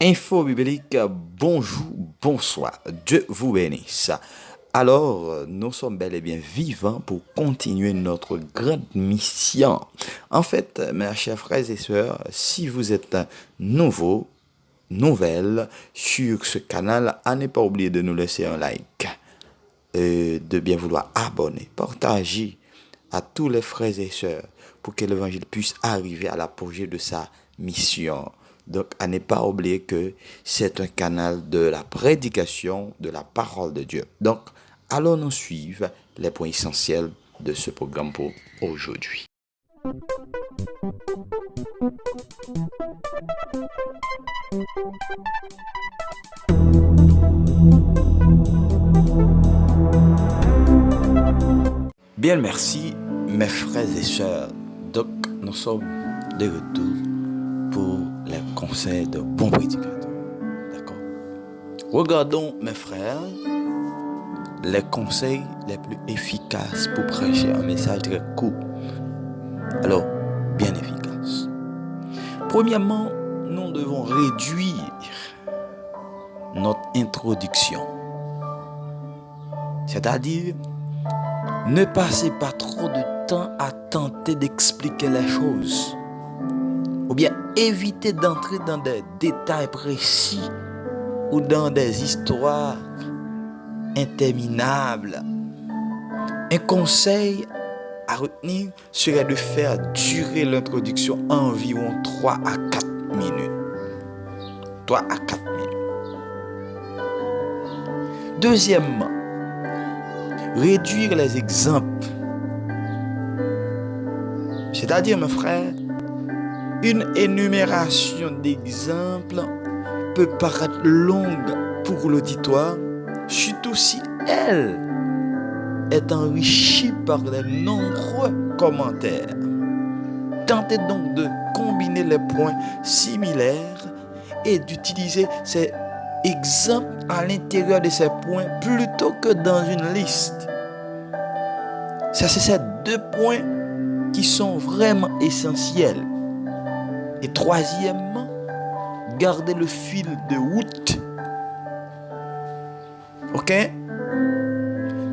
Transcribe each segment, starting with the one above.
Info biblique, bonjour, bonsoir, Dieu vous bénisse. Alors, nous sommes bel et bien vivants pour continuer notre grande mission. En fait, mes chers frères et sœurs, si vous êtes nouveau, nouvelle sur ce canal, n'allez pas oublier de nous laisser un like, de bien vouloir abonner, partager à tous les frères et sœurs pour que l'évangile puisse arriver à l'apogée de sa mission. Donc, à ne pas oublier que c'est un canal de la prédication de la parole de Dieu. Donc, allons nous suivre les points essentiels de ce programme pour aujourd'hui. Bien, merci, mes frères et sœurs. Donc, nous sommes de retour pour les conseils de bons prédicateurs. D'accord? Regardons, mes frères, les conseils les plus efficaces pour prêcher un message très court. Alors, bien efficace. Premièrement, nous devons réduire notre introduction. C'est-à-dire, ne passez pas trop de temps à tenter d'expliquer les choses. Ou bien évitez d'entrer dans des détails précis ou dans des histoires interminables. Un conseil à retenir serait de faire durer l'introduction environ 3 à 4 minutes. 3 à 4 minutes. Deuxièmement, réduire les exemples. C'est-à-dire, mes frères, une énumération d'exemples peut paraître longue pour l'auditoire, surtout si elle est enrichie par de nombreux commentaires. Tentez donc de combiner les points similaires et d'utiliser ces exemples à l'intérieur de ces points plutôt que dans une liste. C'est ces deux points qui sont vraiment essentiels. Et troisièmement, gardez le fil de route. Ok?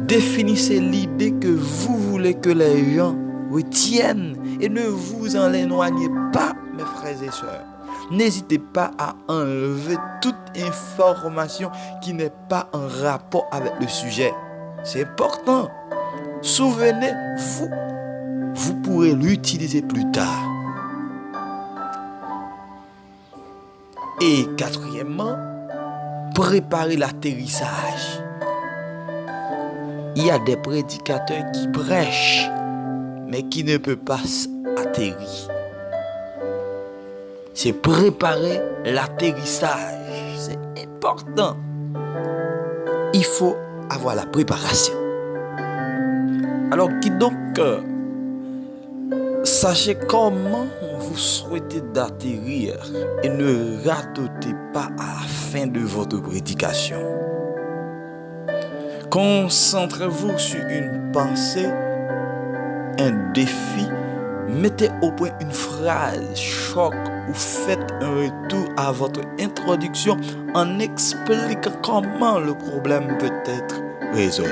Définissez l'idée que vous voulez que les gens retiennent et ne vous en éloignez pas, mes frères et sœurs. N'hésitez pas à enlever toute information qui n'est pas en rapport avec le sujet. C'est important. Souvenez-vous, vous pourrez l'utiliser plus tard. Et quatrièmement, préparez l'atterrissage. Il y a des prédicateurs qui prêchent, mais qui ne peuvent pas atterrir. C'est préparer l'atterrissage. C'est important. Il faut avoir la préparation. Alors, qui donc sachez comment vous souhaitez d'atterrir et ne ratez pas à la fin de votre prédication. Concentrez-vous sur une pensée, un défi, mettez au point une phrase choc ou faites un retour à votre introduction en expliquant comment le problème peut être résolu.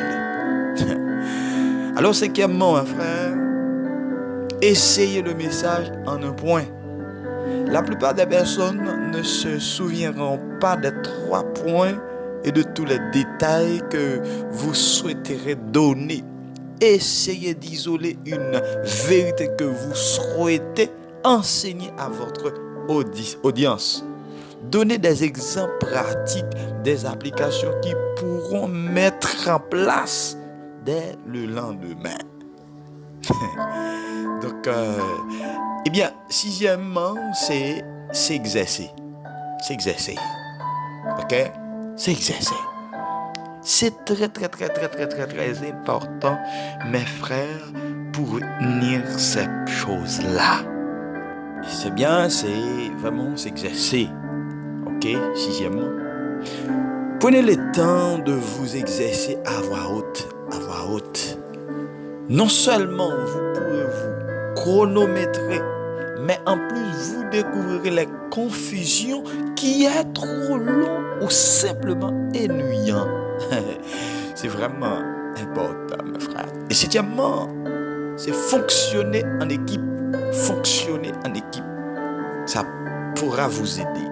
Alors, cinquièmement, mon frère, essayez le message en un point. La plupart des personnes ne se souviendront pas des 3 points et de tous les détails que vous souhaiterez donner. Essayez d'isoler une vérité que vous souhaitez enseigner à votre audience. Donnez des exemples pratiques, des applications qui pourront mettre en place dès le lendemain. Donc, eh bien, sixièmement, c'est s'exercer. S'exercer. Ok? S'exercer. C'est très important, mes frères, pour retenir ces choses-là. C'est bien, c'est vraiment s'exercer. Ok? Sixièmement. Prenez le temps de vous exercer à voix haute. À voix haute. Non seulement vous pourrez vous chronométrer, mais en plus vous découvrirez les confusions qui est trop long ou simplement ennuyant. C'est vraiment important, mes frères. Et septièmement, c'est fonctionner en équipe. Fonctionner en équipe. Ça pourra vous aider.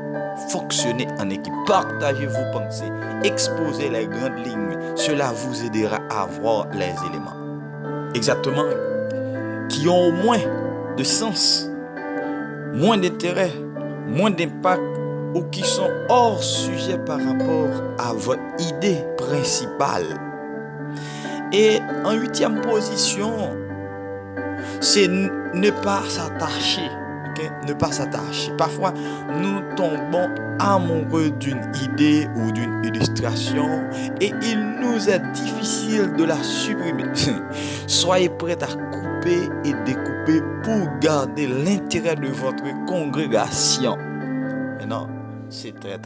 Fonctionner en équipe. Partagez vos pensées. Exposez les grandes lignes. Cela vous aidera à voir les éléments. Exactement. Qui ont moins de sens, moins d'intérêt, moins d'impact ou qui sont hors sujet par rapport à votre idée principale. Et en huitième position, c'est ne pas s'attacher. Okay? Ne pas s'attacher. Parfois, nous tombons amoureux d'une idée ou d'une illustration et il nous est difficile de la supprimer. Soyez prêts à couper et découper pour garder l'intérêt de votre congrégation. Maintenant, c'est très